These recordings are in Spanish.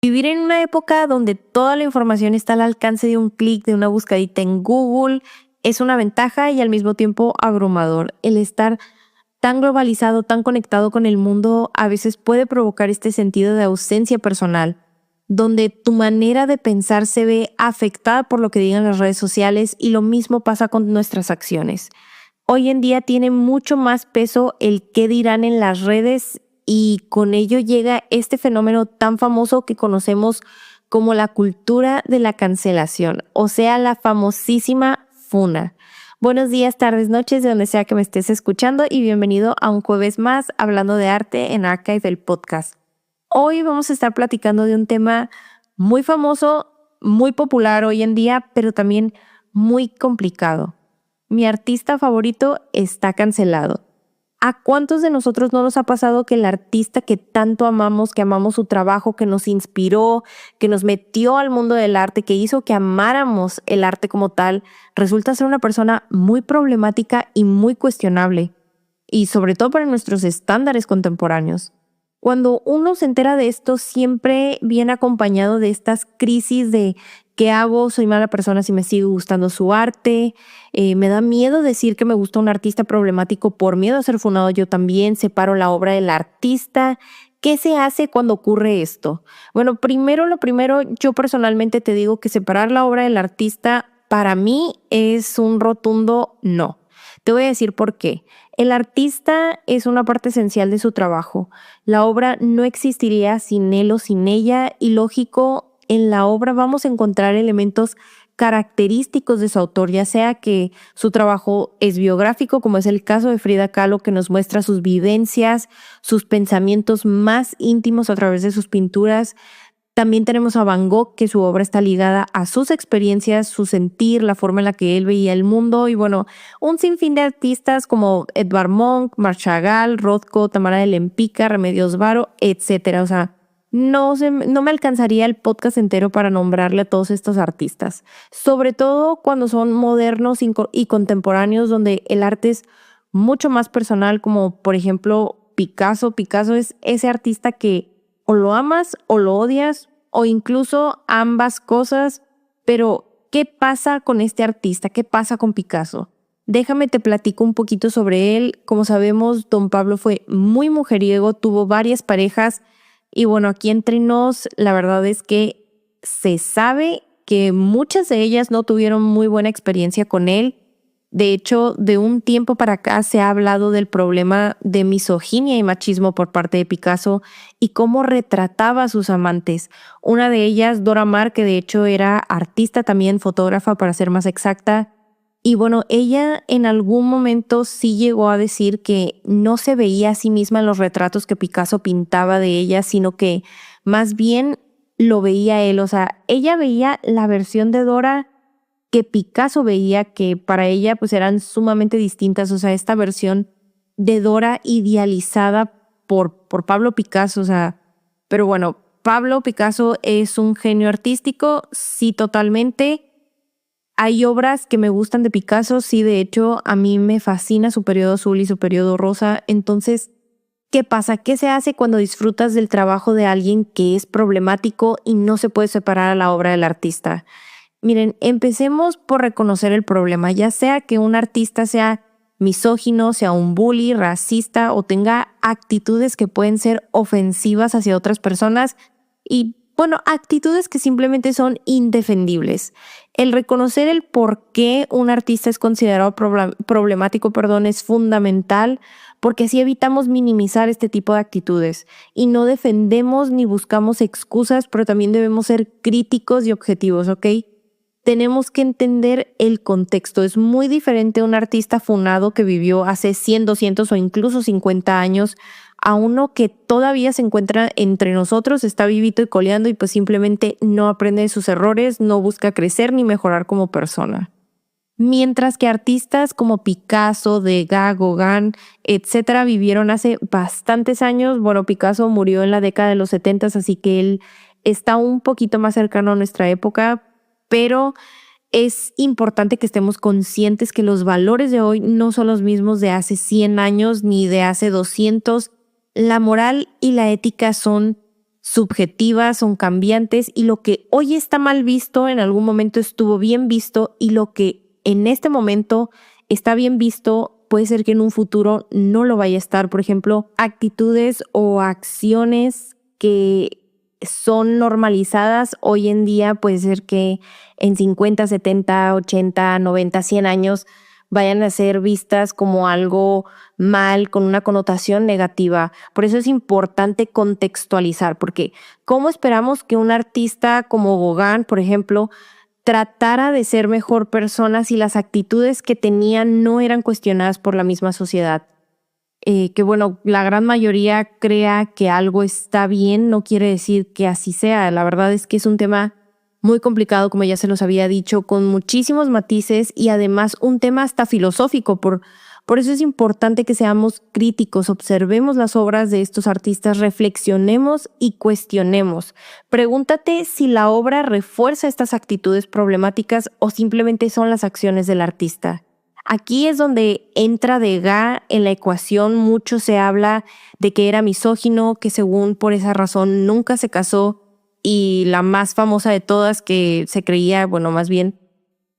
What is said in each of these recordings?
Vivir en una época donde toda la información está al alcance de un clic, de una buscadita en Google, es una ventaja y al mismo tiempo abrumador. El estar tan globalizado, tan conectado con el mundo, a veces puede provocar este sentido de ausencia personal, donde tu manera de pensar se ve afectada por lo que digan las redes sociales y lo mismo pasa con nuestras acciones. Hoy en día tiene mucho más peso el qué dirán en las redes y con ello llega este fenómeno tan famoso que conocemos como la cultura de la cancelación, o sea, la famosísima funa. Buenos días, tardes, noches, de donde sea que me estés escuchando y bienvenido a un jueves más hablando de arte en Archive, el podcast. Hoy vamos a estar platicando de un tema muy famoso, muy popular hoy en día, pero también muy complicado. Mi artista favorito está cancelado. ¿A cuántos de nosotros no nos ha pasado que el artista que tanto amamos, que amamos su trabajo, que nos inspiró, que nos metió al mundo del arte, que hizo que amáramos el arte como tal, resulta ser una persona muy problemática y muy cuestionable? Y sobre todo para nuestros estándares contemporáneos. Cuando uno se entera de esto, siempre viene acompañado de estas crisis de ¿qué hago? Soy mala persona si me sigue gustando su arte. Me da miedo decir que me gusta un artista problemático por miedo a ser funado yo también. Separo la obra del artista. ¿Qué se hace cuando ocurre esto? Bueno, lo primero, yo personalmente te digo que separar la obra del artista para mí es un rotundo no. Te voy a decir por qué. El artista es una parte esencial de su trabajo. La obra no existiría sin él o sin ella y lógico, en la obra vamos a encontrar elementos característicos de su autor, ya sea que su trabajo es biográfico, como es el caso de Frida Kahlo, que nos muestra sus vivencias, sus pensamientos más íntimos a través de sus pinturas. También tenemos a Van Gogh, que su obra está ligada a sus experiencias, su sentir, la forma en la que él veía el mundo y bueno, un sinfín de artistas como Edvard Munch, Marc Chagall, Rothko, Tamara de Lempicka, Remedios Varo, etcétera. O sea, no me alcanzaría el podcast entero para nombrarle a todos estos artistas, sobre todo cuando son modernos y contemporáneos, donde el arte es mucho más personal, como por ejemplo Picasso. Picasso es ese artista que o lo amas o lo odias o incluso ambas cosas, pero ¿qué pasa con este artista? ¿Qué pasa con Picasso? Déjame te platico un poquito sobre él. Como sabemos, don Pablo fue muy mujeriego, tuvo varias parejas y bueno, aquí entre nos, la verdad es que se sabe que muchas de ellas no tuvieron muy buena experiencia con él. De hecho, de un tiempo para acá se ha hablado del problema de misoginia y machismo por parte de Picasso y cómo retrataba a sus amantes. Una de ellas, Dora Maar, que de hecho era artista también, fotógrafa para ser más exacta. Y bueno, ella en algún momento sí llegó a decir que no se veía a sí misma en los retratos que Picasso pintaba de ella, sino que más bien lo veía él. O sea, ella veía la versión de Dora que Picasso veía, que para ella pues eran sumamente distintas. O sea, esta versión de Dora idealizada por Pablo Picasso. O sea, pero bueno, Pablo Picasso es un genio artístico, sí, totalmente. Hay obras que me gustan de Picasso, sí, de hecho, a mí me fascina su periodo azul y su periodo rosa. Entonces, ¿qué pasa? ¿Qué se hace cuando disfrutas del trabajo de alguien que es problemático y no se puede separar a la obra del artista? Miren, empecemos por reconocer el problema, ya sea que un artista sea misógino, sea un bully, racista o tenga actitudes que pueden ser ofensivas hacia otras personas y, bueno, actitudes que simplemente son indefendibles. El reconocer el por qué un artista es considerado problemático, es fundamental porque así evitamos minimizar este tipo de actitudes y no defendemos ni buscamos excusas, pero también debemos ser críticos y objetivos, ¿ok? Tenemos que entender el contexto. Es muy diferente un artista funado que vivió hace 100, 200 o incluso 50 años a uno que todavía se encuentra entre nosotros, está vivito y coleando y pues simplemente no aprende de sus errores, no busca crecer ni mejorar como persona. Mientras que artistas como Picasso, Degas, Gauguin, etcétera, vivieron hace bastantes años. Bueno, Picasso murió en la década de los 70, así que él está un poquito más cercano a nuestra época, pero es importante que estemos conscientes que los valores de hoy no son los mismos de hace 100 años ni de hace 200 la moral y la ética son subjetivas, son cambiantes, y lo que hoy está mal visto en algún momento estuvo bien visto, y lo que en este momento está bien visto puede ser que en un futuro no lo vaya a estar. Por ejemplo, actitudes o acciones que son normalizadas hoy en día puede ser que en 50, 70, 80, 90, 100 años vayan a ser vistas como algo mal, con una connotación negativa. Por eso es importante contextualizar, porque ¿cómo esperamos que un artista como Gauguin, por ejemplo, tratara de ser mejor persona si las actitudes que tenía no eran cuestionadas por la misma sociedad? Que bueno, la gran mayoría crea que algo está bien, no quiere decir que así sea. La verdad es que es un tema muy complicado, como ya se los había dicho, con muchísimos matices y además un tema hasta filosófico. Por eso es importante que seamos críticos, observemos las obras de estos artistas, reflexionemos y cuestionemos. Pregúntate si la obra refuerza estas actitudes problemáticas o simplemente son las acciones del artista. Aquí es donde entra Degas en la ecuación. Mucho se habla de que era misógino, que según por esa razón nunca se casó, y la más famosa de todas, que se creía, bueno, más bien,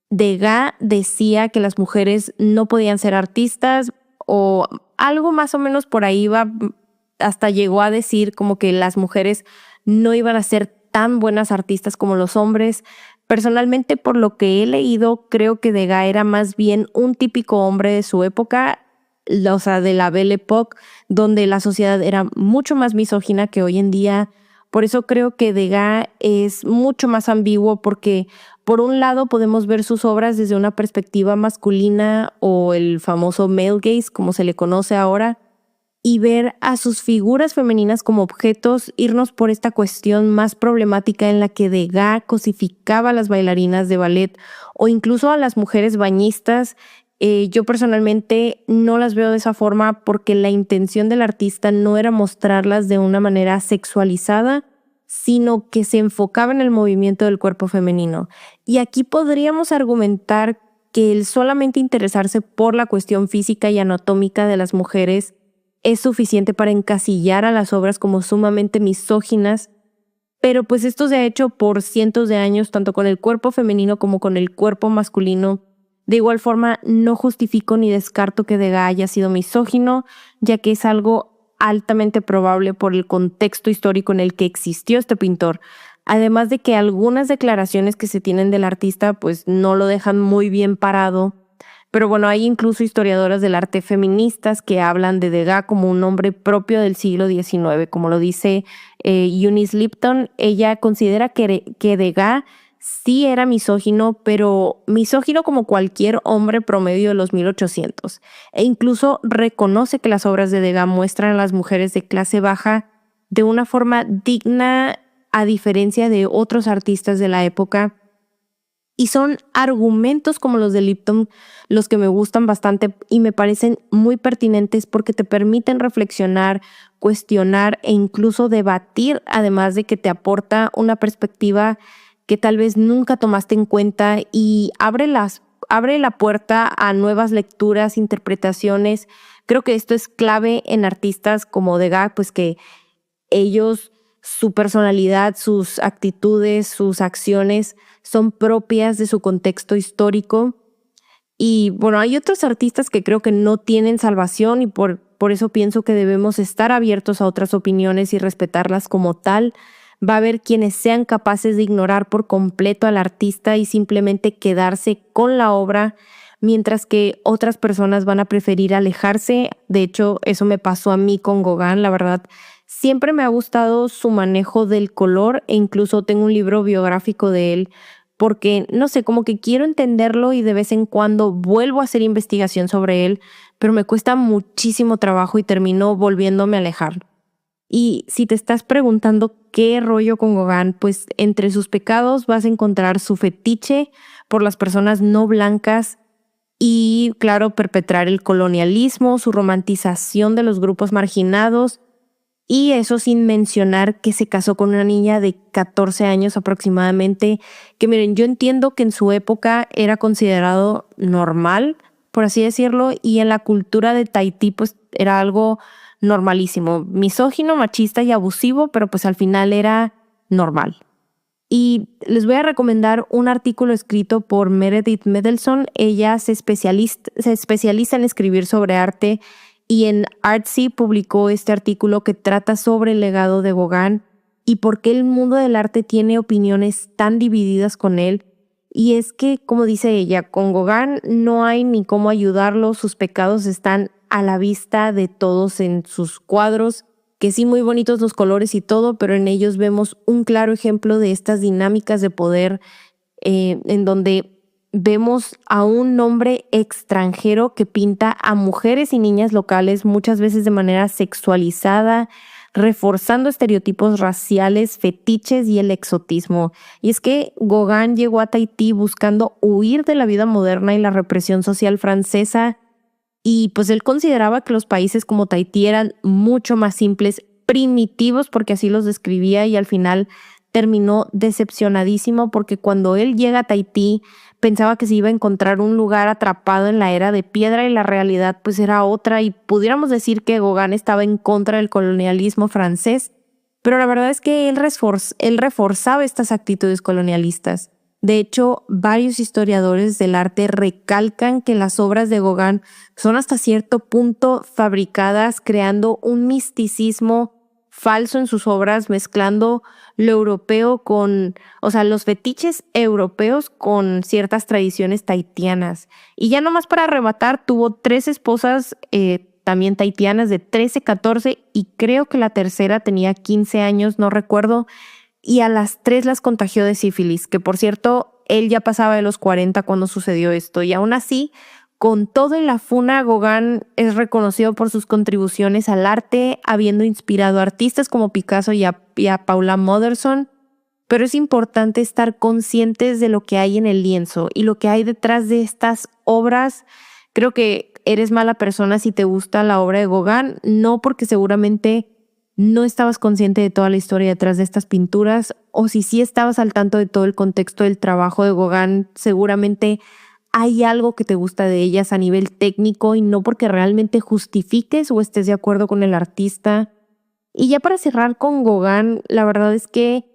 Degas decía que las mujeres no podían ser artistas o algo más o menos por ahí va. Hasta llegó a decir como que las mujeres no iban a ser tan buenas artistas como los hombres. Personalmente, por lo que he leído, creo que Degas era más bien un típico hombre de su época, o sea, de la Belle Époque, donde la sociedad era mucho más misógina que hoy en día. Por eso creo que Degas es mucho más ambiguo, porque por un lado podemos ver sus obras desde una perspectiva masculina o el famoso male gaze, como se le conoce ahora, y ver a sus figuras femeninas como objetos, irnos por esta cuestión más problemática en la que Degas cosificaba a las bailarinas de ballet o incluso a las mujeres bañistas. Yo personalmente no las veo de esa forma, porque la intención del artista no era mostrarlas de una manera sexualizada, sino que se enfocaba en el movimiento del cuerpo femenino. Y aquí podríamos argumentar que el solamente interesarse por la cuestión física y anatómica de las mujeres es suficiente para encasillar a las obras como sumamente misóginas, pero pues esto se ha hecho por cientos de años, tanto con el cuerpo femenino como con el cuerpo masculino. De igual forma, no justifico ni descarto que Degas haya sido misógino, ya que es algo altamente probable por el contexto histórico en el que existió este pintor. Además de que algunas declaraciones que se tienen del artista pues no lo dejan muy bien parado. Pero bueno, hay incluso historiadoras del arte feministas que hablan de Degas como un hombre propio del siglo XIX, como lo dice Eunice Lipton. Ella considera que Degas sí era misógino, pero misógino como cualquier hombre promedio de los 1800. E incluso reconoce que las obras de Degas muestran a las mujeres de clase baja de una forma digna, a diferencia de otros artistas de la época. Y son argumentos como los de Lipton los que me gustan bastante y me parecen muy pertinentes, porque te permiten reflexionar, cuestionar e incluso debatir, además de que te aporta una perspectiva que tal vez nunca tomaste en cuenta y abre la puerta a nuevas lecturas, interpretaciones. Creo que esto es clave en artistas como Degas, pues que ellos, su personalidad, sus actitudes, sus acciones son propias de su contexto histórico. Y bueno, hay otros artistas que creo que no tienen salvación, y por eso pienso que debemos estar abiertos a otras opiniones y respetarlas como tal. Va a haber quienes sean capaces de ignorar por completo al artista y simplemente quedarse con la obra, mientras que otras personas van a preferir alejarse. De hecho, eso me pasó a mí con Gauguin, la verdad. Siempre me ha gustado su manejo del color e incluso tengo un libro biográfico de él, porque no sé, como que quiero entenderlo y de vez en cuando vuelvo a hacer investigación sobre él, pero me cuesta muchísimo trabajo y termino volviéndome a alejar. Y si te estás preguntando qué rollo con Gauguin, pues entre sus pecados vas a encontrar su fetiche por las personas no blancas y, claro, perpetrar el colonialismo, su romantización de los grupos marginados. Y eso sin mencionar que se casó con una niña de 14 años aproximadamente, que miren, yo entiendo que en su época era considerado normal, por así decirlo, y en la cultura de Tahití pues era algo normalísimo, misógino, machista y abusivo, pero pues al final era normal. Y les voy a recomendar un artículo escrito por Meredith Mendelssohn. Ella se especializa en escribir sobre arte y en Artsy publicó este artículo que trata sobre el legado de Gauguin y por qué el mundo del arte tiene opiniones tan divididas con él. Y es que, como dice ella, con Gauguin no hay ni cómo ayudarlo, sus pecados están a la vista de todos en sus cuadros, que sí, muy bonitos los colores y todo, pero en ellos vemos un claro ejemplo de estas dinámicas de poder en donde vemos a un hombre extranjero que pinta a mujeres y niñas locales, muchas veces de manera sexualizada, reforzando estereotipos raciales, fetiches y el exotismo. Y es que Gauguin llegó a Tahití buscando huir de la vida moderna y la represión social francesa, y pues él consideraba que los países como Tahití eran mucho más simples, primitivos, porque así los describía, y al final terminó decepcionadísimo porque cuando él llega a Tahití pensaba que se iba a encontrar un lugar atrapado en la era de piedra y la realidad pues era otra, y pudiéramos decir que Gauguin estaba en contra del colonialismo francés, pero la verdad es que él reforzaba estas actitudes colonialistas. De hecho, varios historiadores del arte recalcan que las obras de Gauguin son hasta cierto punto fabricadas, creando un misticismo falso en sus obras, mezclando lo europeo con, o sea, los fetiches europeos con ciertas tradiciones tahitianas. Y ya nomás para rematar, tuvo 3 esposas también tahitianas de 13, 14 y creo que la tercera tenía 15 años, no recuerdo, y a las 3 las contagió de sífilis, que por cierto, él ya pasaba de los 40 cuando sucedió esto, y aún así, con todo en la funa, Gauguin es reconocido por sus contribuciones al arte, habiendo inspirado a artistas como Picasso y a Paula Modersohn, pero es importante estar conscientes de lo que hay en el lienzo y lo que hay detrás de estas obras. Creo que eres mala persona si te gusta la obra de Gauguin, no porque seguramente no estabas consciente de toda la historia detrás de estas pinturas, o si sí estabas al tanto de todo el contexto del trabajo de Gauguin, seguramente hay algo que te gusta de ellas a nivel técnico y no porque realmente justifiques o estés de acuerdo con el artista. Y ya para cerrar con Gauguin, la verdad es que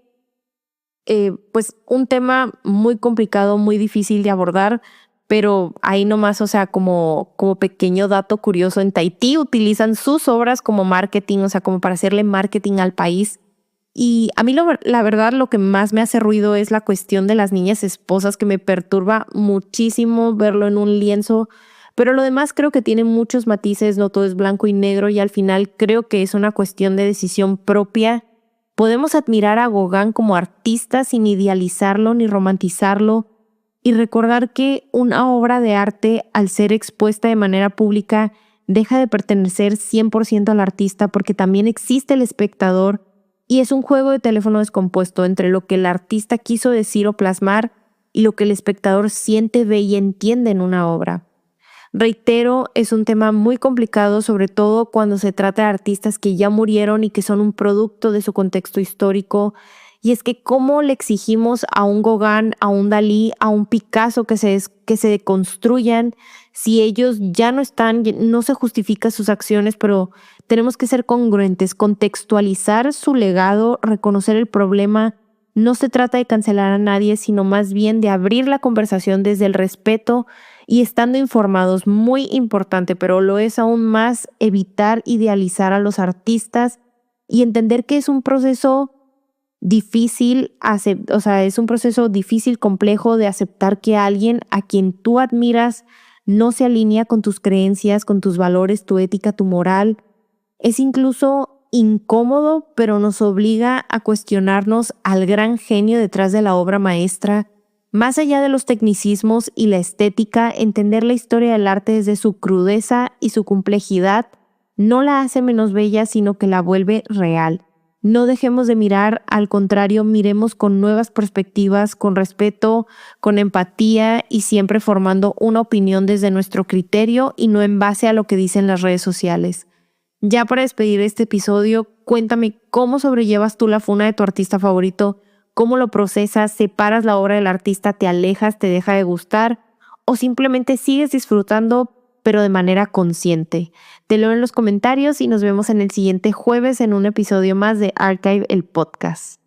pues un tema muy complicado, muy difícil de abordar, pero ahí nomás, o sea, como pequeño dato curioso, en Tahití utilizan sus obras como marketing, o sea, como para hacerle marketing al país. Y a mí la verdad lo que más me hace ruido es la cuestión de las niñas esposas, que me perturba muchísimo verlo en un lienzo, pero lo demás creo que tiene muchos matices, no todo es blanco y negro, y al final creo que es una cuestión de decisión propia. Podemos admirar a Gauguin como artista sin idealizarlo ni romantizarlo, y recordar que una obra de arte, al ser expuesta de manera pública, deja de pertenecer 100% al artista porque también existe el espectador y es un juego de teléfono descompuesto entre lo que el artista quiso decir o plasmar y lo que el espectador siente, ve y entiende en una obra. Reitero, es un tema muy complicado, sobre todo cuando se trata de artistas que ya murieron y que son un producto de su contexto histórico. Y es que cómo le exigimos a un Gauguin, a un Dalí, a un Picasso que se deconstruyan si ellos ya no están, no se justifican sus acciones, pero tenemos que ser congruentes, contextualizar su legado, reconocer el problema. No se trata de cancelar a nadie, sino más bien de abrir la conversación desde el respeto y estando informados, muy importante, pero lo es aún más evitar idealizar a los artistas y entender que es un proceso difícil, o sea, es un proceso difícil, complejo de aceptar que alguien a quien tú admiras no se alinea con tus creencias, con tus valores, tu ética, tu moral. Es incluso incómodo, pero nos obliga a cuestionarnos al gran genio detrás de la obra maestra. Más allá de los tecnicismos y la estética, entender la historia del arte desde su crudeza y su complejidad no la hace menos bella, sino que la vuelve real. No dejemos de mirar, al contrario, miremos con nuevas perspectivas, con respeto, con empatía y siempre formando una opinión desde nuestro criterio y no en base a lo que dicen las redes sociales. Ya para despedir este episodio, cuéntame cómo sobrellevas tú la funa de tu artista favorito, cómo lo procesas, separas la obra del artista, te alejas, te deja de gustar o simplemente sigues disfrutando pero de manera consciente. Te leo en los comentarios y nos vemos en el siguiente jueves en un episodio más de Archive, el podcast.